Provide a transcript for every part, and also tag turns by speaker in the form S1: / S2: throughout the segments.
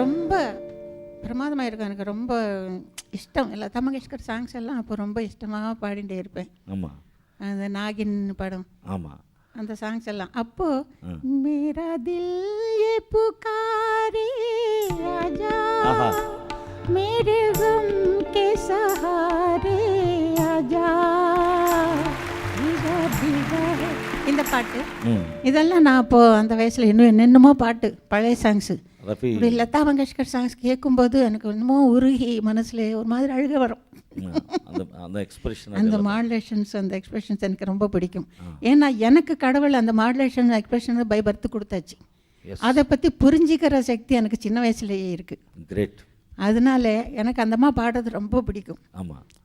S1: ரொம்ப பிரமாதமாக இருக்கும். எனக்கு ரொம்ப இஷ்டம். லதா மங்கேஷ்கர் சாங்ஸ் எல்லாம் அப்போ ரொம்ப இஷ்டமாக பாடிட்டே இருப்பேன்.
S2: ஆமாம்.
S1: அந்த நாகின் படம்.
S2: ஆமாம்.
S1: அந்த சாங்ஸ் எல்லாம் அப்போ மேரா தில் ஏ புகாரே ஆஜா மேரே கம் கே சஹாரே ஆஜா இந்த பாட்டு இதெல்லாம் நான் அப்போ அந்த வயசுல இன்னும் என்னென்னமோ பாட்டு பழைய சாங்ஸு இப்படி லதா மங்கேஷ்கர் சாங்ஸ் கேட்கும்போது எனக்கு என்னமோ உருகி மனசுல ஒரு மாதிரி அழுக வரும். அந்த மாடுலேஷன்ஸ் அந்த எக்ஸ்பிரஷன்ஸ் எனக்கு ரொம்ப பிடிக்கும். ஏன்னா எனக்கு கடவுள் அந்த மாடுலேஷன் எக்ஸ்பிரஷன் பை பர்த் கொடுத்தாச்சு. அதை பற்றி புரிஞ்சிக்கிற சக்தி எனக்கு சின்ன வயசுலேயே இருக்குது. அதனால எனக்கு அந்தம்மா பாடுறது ரொம்ப பிடிக்கும்.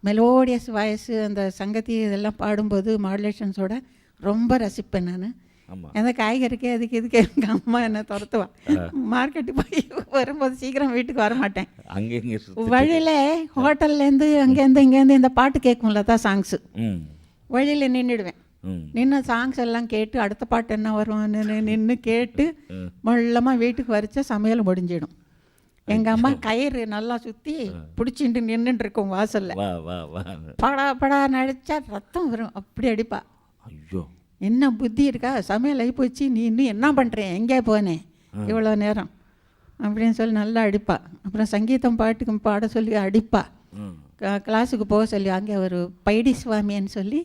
S1: மெலோடியஸ் வாய்ஸ் அந்த சங்கதி இதெல்லாம் பாடும்போது மாடுலேஷன்ஸோட ரொம்ப ரசிப்பேன் நான். எந்த காய்கறிக்கே அதுக்கு இதுக்கு எங்கள் அம்மா என்னை துரத்துவான். மார்க்கெட்டு போய் வரும்போது சீக்கிரம் வீட்டுக்கு வர மாட்டேன். வழியில் ஹோட்டல்லேருந்து அங்கேருந்து இங்கேருந்து இந்த பாட்டு கேட்கும்ல தான் சாங்ஸு வழியில் நின்றுடுவேன். நின்று சாங்ஸ் எல்லாம் கேட்டு அடுத்த பாட்டு என்ன வருவான்னு நின்று கேட்டு மொல்லமாக வீட்டுக்கு வரைச்சா சமையல் முடிஞ்சிடும். எங்கள் அம்மா கயிறு நல்லா சுற்றி பிடிச்சிட்டு நின்றுட்டு இருக்கோம் வாசலில். படா படா நடிச்சா ரத்தம் வரும், அப்படி அடிப்பா. ஐயோ என்ன புத்தி இருக்கா, சமையல் ஆகி போச்சு, நீ இன்னும் என்ன பண்ணுறேன், எங்கே போனேன் இவ்வளோ நேரம் அப்படின்னு சொல்லி நல்லா அடிப்பா. அப்புறம் சங்கீதம் பாட்டுக்கு பாட சொல்லி அடிப்பா. கிளாஸுக்கு போக சொல்லி அங்கே ஒரு பைடி சுவாமின்னு சொல்லி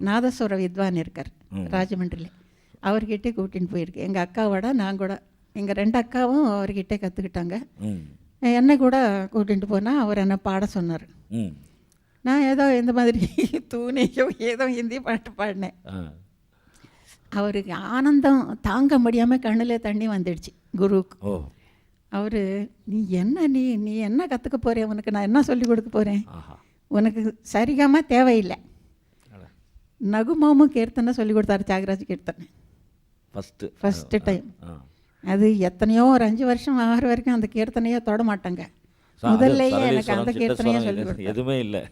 S1: நாதஸ்வர வித்வான் இருக்கார் ராஜமன்றில், அவர்கிட்ட கூட்டின்னு போயிருக்கு. எங்கள் அக்காவோட நான் கூட எங்கள் 2 அக்காவும் அவர்கிட்ட கற்றுக்கிட்டாங்க. என்னை கூட கூட்டிகிட்டு போனால் அவர் என்னை பாட சொன்னார். நான் ஏதோ இந்த மாதிரி தூணியோ ஏதோ ஹிந்தி பாட்டு பாடினேன். அவருக்கு ஆனந்தம் தாங்க முடியாமல் கண்ணில் தண்ணி வந்துடுச்சு குருவுக்கு. அவர் நீ என்ன கற்றுக்க போகிறேன், உனக்கு நான் என்ன சொல்லி கொடுக்க போகிறேன், உனக்கு சரிகமா தேவையில்லை, நகுமாமும் கீர்த்தனை சொல்லி கொடுத்தாரு, தியாகராஜ் கீர்த்தனை ஃபஸ்ட்டு டைம். அது எத்தனையோ ஒரு 5 வருஷம் 6 வரைக்கும் அந்த கீர்த்தனையே தொட மாட்டாங்க. முதல்லையே எனக்கு அந்த கீர்த்தனையே சொல்லி எதுவுமே இல்லை.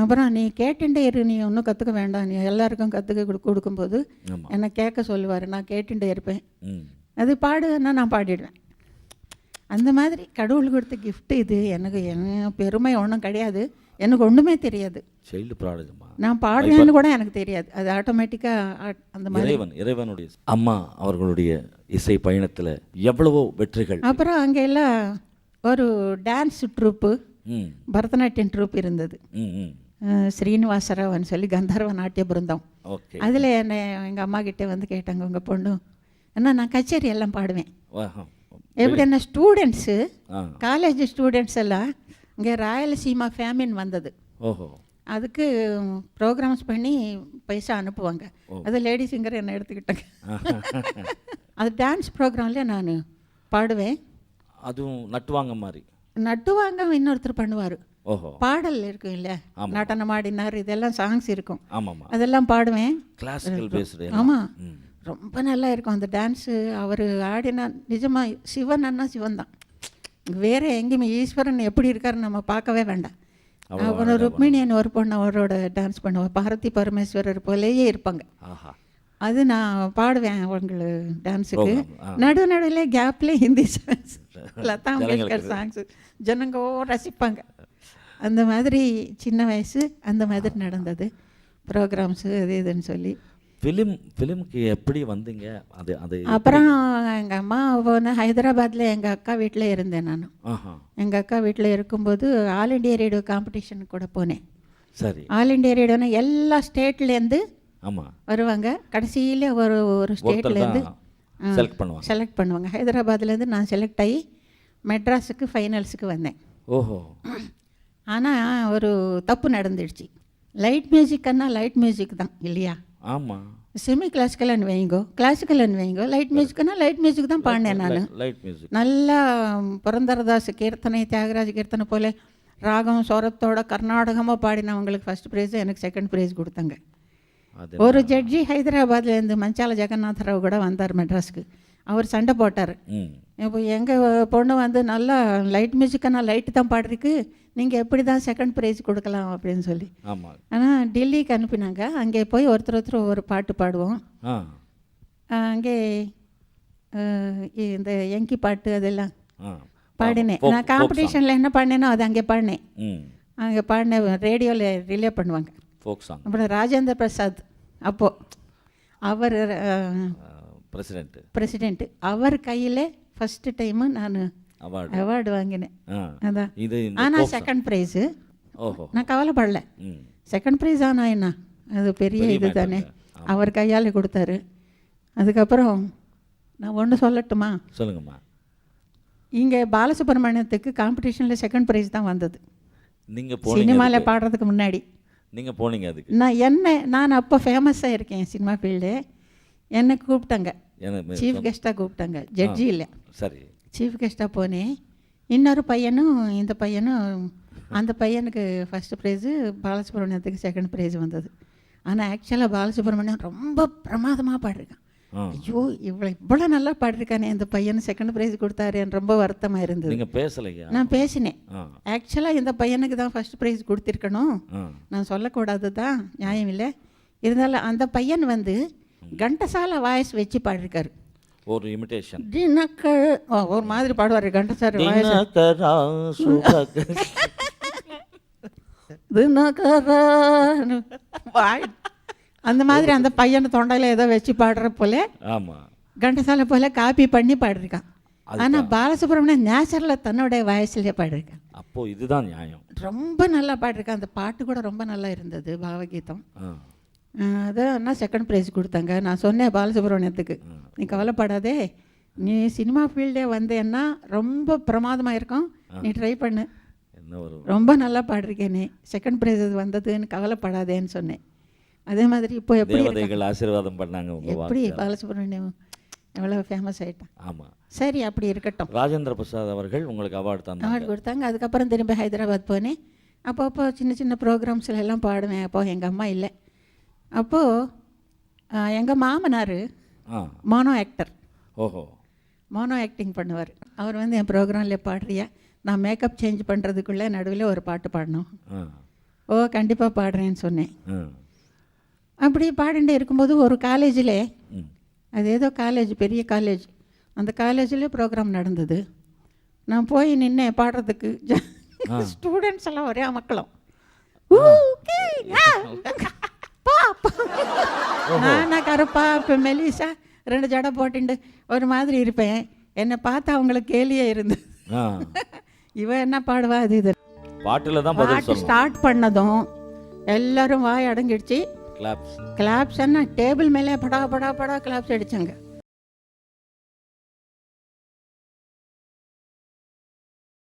S1: அப்புறம் நீ கேட்டுட்டே இரு, நீ ஒன்றும் கற்றுக்க வேண்டாம், நீ எல்லாருக்கும் கற்றுக்க கொடுக்கும்போது என்னை கேட்க சொல்லுவார், நான் கேட்டுட்டே இருப்பேன். அது பாடுன்னா நான் பாடிடுவேன். அந்த மாதிரி கடவுள் கொடுத்த கிஃப்ட் இது. எனக்கு என்ன பெருமை ஒன்றும் கிடையாது, எனக்கு ஒன்றுமே தெரியாது. நான் பாடுவேன்னு கூட எனக்கு தெரியாது. அது ஆட்டோமேட்டிக்காக அந்த மாதிரி
S2: இறைவனுடைய அம்மா அவர்களுடைய இசை பயணத்தில் எவ்வளவோ வெற்றிகள்.
S1: அப்புறம் அங்கே எல்லாம் ஒரு டான்ஸ் ட்ரூப்பு, பரதநாட்டியம் ட்ரூப் இருந்தது. ஸ்ரீனிவாசராவன் சொல்லி கந்தர்வ நாட்டிய பிருந்தம். அதில் என்னை எங்கள் அம்மா கிட்டே வந்து கேட்டாங்க, உங்கள் பொண்ணு என்ன, நான் கச்சேரி எல்லாம் பாடுவேன். எப்படி என்ன ஸ்டூடெண்ட்ஸு காலேஜ் ஸ்டூடெண்ட்ஸ் எல்லாம் இங்கே ராயலசீமா ஃபேமின் வந்தது. அதுக்கு ப்ரோக்ராம்ஸ் பண்ணி பைசா அனுப்புவாங்க. அது லேடி சிங்கர் என்னை எடுத்துக்கிட்டாங்க. அது டான்ஸ் ப்ரோக்ராம்ல நான் பாடுவேன்.
S2: அதுவும் நட்டுவாங்க மாதிரி
S1: நட்டுவாங்க இன்னொருத்தர் பண்ணுவார். பாடல் இருக்கும் இல்லை, நடனம் ஆடினார், இதெல்லாம் சாங்ஸ் இருக்கும், அதெல்லாம் பாடுவேன். ஆமாம், ரொம்ப நல்லா இருக்கும் அந்த டான்ஸு. அவர் ஆடினா நிஜமாக சிவன் அண்ணா சிவன் தான், வேறு எங்கேயுமே ஈஸ்வரன் எப்படி இருக்காருன்னு நம்ம பார்க்கவே வேண்டாம். அப்புறம் ருக்மிணியன் ஒரு பொண்ணு அவரோட டான்ஸ் பண்ணுவாள், பார்வதி பரமேஸ்வரர் போலேயே இருப்பாங்க. அது நான் பாடுவேன் அவங்கள டான்ஸுக்கு. நடுவில் கேப்ல ஹிந்தி சாங்ஸ், லதா மங்கேஷ்கர் சாங்ஸு ஜனங்கோ ரசிப்பாங்க. அந்த மாதிரி சின்ன வயசு அந்த மாதிரி நடந்தது ப்ரோக்ராம்ஸு அது இதுன்னு சொல்லி.
S2: ஃபிலிமுக்கு எப்படி வந்தீங்க?
S1: அப்புறம் எங்கள் அம்மா போன ஹைதராபாத்தில் எங்கள் அக்கா வீட்டில் இருந்தேன். நான் எங்கள் அக்கா வீட்டில் இருக்கும்போது ஆல் இண்டியா ரேடியோ காம்படிஷனுக்கு கூட போனேன்.
S2: சரி,
S1: ஆல் இண்டியா ரேடியோனா எல்லா ஸ்டேட்லேருந்து வருவாங்க. கடைசியில் ஒரு ஸ்டேட்லேருந்து செலக்ட் பண்ணுவாங்க. ஹைதராபாத்லேருந்து நான் செலக்ட் ஆகி மெட்ராஸுக்கு ஃபைனல்ஸுக்கு வந்தேன். ஆனால் ஒரு தப்பு நடந்துடுச்சு. லைட் மியூசிக்னா லைட் மியூசிக் தான் இல்லையா?
S2: ஆமாம்.
S1: செமி கிளாசிக்கல்னு வைங்கோ, கிளாசிக்கல்னு வைங்கோ, லைட் மியூசிக்னா லைட் மியூசிக் தான் பாடினேன் நான். நல்லா புரந்தரதாஸ் கீர்த்தனை, தியாகராஜ் கீர்த்தனை போல ராகம் ஸ்வரத்தோட கர்நாடகமாக பாடினவங்களுக்கு ஃபஸ்ட் ப்ரைஸு, எனக்கு செகண்ட் ப்ரைஸ் கொடுத்தாங்க. ஒரு ஜட்ஜி ஹைதராபாத்லேருந்து மஞ்சால ஜெகநாத ராவ் கூட வந்தார் மெட்ராஸுக்கு. அவர் சண்டை போட்டார், இப்போ எங்கள் பொண்ணு வந்து நல்லா லைட் மியூசிக்கான லைட்டு தான் பாடுறதுக்கு, நீங்கள் எப்படி தான் செகண்ட் ப்ரைஸ் கொடுக்கலாம் அப்படின்னு சொல்லி. ஆனால் டெல்லிக்கு அனுப்பினாங்க. அங்கே போய் ஒருத்தர் ஒரு பாட்டு பாடுவோம். அங்கே இந்த எங்கி பாட்டு அதெல்லாம் பாடினேன். நான் காம்படிஷனில் என்ன பாடினேனோ அது அங்கே பாடினேன்.
S2: ம்
S1: அங்கே பாடினேன், ரேடியோவில் ரிலே பண்ணுவாங்க.
S2: Folk song.
S1: அப்புறம் ராஜேந்திர பிரசாத் அப்போது அவர் பிரசிடெண்ட்டு, அவர் கையில் ஃபஸ்ட்டு டைமு நான் அவார்டு வாங்கினேன். அதான்
S2: இது
S1: ஆனால் செகண்ட் ப்ரைஸு.
S2: ஓஹோ.
S1: நான் கவலைப்படல. செகண்ட் ப்ரைஸ் ஆனால் என்ன, அது பெரிய இது தானே, அவர் கையால் கொடுத்தாரு. அதுக்கப்புறம் நான் ஒன்று சொல்லட்டுமா?
S2: சொல்லுங்கம்மா.
S1: இங்கே பாலசுப்ரமணியத்துக்கு காம்படிஷனில் செகண்ட் ப்ரைஸ் தான் வந்தது.
S2: நீங்கள்
S1: சினிமாவில் பாடுறதுக்கு முன்னாடி
S2: நீங்கள் போனீங்க அதுக்கு.
S1: நான் அப்போ ஃபேமஸாக இருக்கேன் சினிமா ஃபீல்டு. என்னை கூப்பிட்டாங்க, சீஃப் கெஸ்ட்டாக கூப்பிட்டாங்க, ஜட்ஜி இல்லை.
S2: சரி.
S1: சீஃப் கெஸ்ட்டாக போனேன். இன்னொரு பையனும் இந்த பையனும், அந்த பையனுக்கு ஃபஸ்ட்டு ப்ரைஸு, பாலசுப்ரமணியத்துக்கு செகண்ட் ப்ரைஸ் வந்தது. ஆனால் ஆக்சுவலாக பாலசுப்ரமணியம் ரொம்ப பிரமாதமாக பாடிருக்கான். ஐயோ இவ்வளோ நல்லா பாடிருக்கானே இந்த பையன், செகண்ட் ப்ரைஸ் கொடுத்தாருன்னு ரொம்ப வருத்தமாக இருந்தது.
S2: நீங்கள் பேசலையா?
S1: நான் பேசினேன். ஆக்சுவலாக இந்த பையனுக்கு தான் ஃபஸ்ட் ப்ரைஸ் கொடுத்துருக்கணும், நான் சொல்லக்கூடாது தான், நியாயம் இல்லை. இருந்தாலும் அந்த பையன் வந்து கண்டசால வாய்ஸ் வச்சு பாடிருக்காரு.
S2: ஒரு இமிடேஷன்.
S1: ஒரு மாதிரி பாடுவார் கண்டசார வாய்ஸ். அந்த மாதிரி அந்த பையனை தொண்டையில் ஏதோ வச்சு பாடுற போல,
S2: ஆமாம்,
S1: கண்டசாலை போல காப்பி பண்ணி பாடிருக்கான். ஆனால் பாலசுப்ரமணியன் நேச்சுரலாக தன்னுடைய வயசுலேயே பாடிருக்கான்.
S2: அப்போ இதுதான் நியாயம். ரொம்ப
S1: நல்லா பாடிருக்கான். அந்த பாட்டு கூட ரொம்ப நல்லா இருந்தது, பாவகீதம். அதான் செகண்ட் ப்ரைஸ் கொடுத்தாங்க. நான் சொன்னேன் பாலசுப்ரமணியத்துக்கு, நீ கவலைப்படாதே, நீ சினிமா ஃபீல்டே வந்தேன்னா ரொம்ப பிரமாதமாக இருக்கும், நீ ட்ரை பண்ணு, ரொம்ப நல்லா பாடிருக்கேன், நீ செகண்ட் ப்ரைஸ் வந்ததுன்னு கவலைப்படாதேன்னு சொன்னேன். அதே மாதிரி இப்போ எப்படி
S2: ஆசீர்வாதம் பண்ணாங்க,
S1: எப்படி பாலசுப்ரமணியம் எவ்வளோ ஃபேமஸ் ஆகிட்டான்.
S2: ஆமாம்,
S1: சரி, அப்படி இருக்கட்டும்.
S2: ராஜேந்திர பிரசாத் அவர்கள் உங்களுக்கு அவார்டு
S1: கொடுத்தாங்க. அதுக்கப்புறம் திரும்பி ஹைதராபாத் போனேன். அப்போ சின்ன சின்ன ப்ரோக்ராம்ஸில் எல்லாம் பாடுவேன். அப்போ எங்கள் அம்மா இல்லை. அப்போது எங்கள் மாமனார் மோனோ ஆக்டர்.
S2: ஓஹோ.
S1: மோனோ ஆக்டிங் பண்ணுவார். அவர் வந்து என் ப்ரோக்ராமில் பாடுறியா, நான் மேக்கப் சேஞ்ச் பண்ணுறதுக்குள்ளே நடுவில் ஒரு பாட்டு பாடணும். ஓ கண்டிப்பாக பாடுறேன்னு சொன்னேன். அப்படி பாடிட்டு இருக்கும்போது ஒரு காலேஜில், அது ஏதோ காலேஜ், பெரிய காலேஜ், அந்த காலேஜில் ப்ரோக்ராம் நடந்தது. நான் போய் நின்னேன் பாடுறதுக்கு. ஸ்டூடெண்ட்ஸ் எல்லாம் ஒரே மக்களும். நான் கருப்பா இப்போ மெலிசா 2 ஜடை போட்டுண்டு ஒரு மாதிரி இருப்பேன். என்னை பார்த்து அவங்களுக்கு கேலியே இருந்தது. இவன் என்ன பாடுவா, அது இது
S2: பாட்டில் தான்
S1: பாட்டு ஸ்டார்ட் பண்ணதும் எல்லாரும் வாய் அடங்கிடுச்சு. கிளாப்ஸ் என்ன, டேபிள் மேலே படா படா படா கிளாப்ஸ் அடித்தாங்க.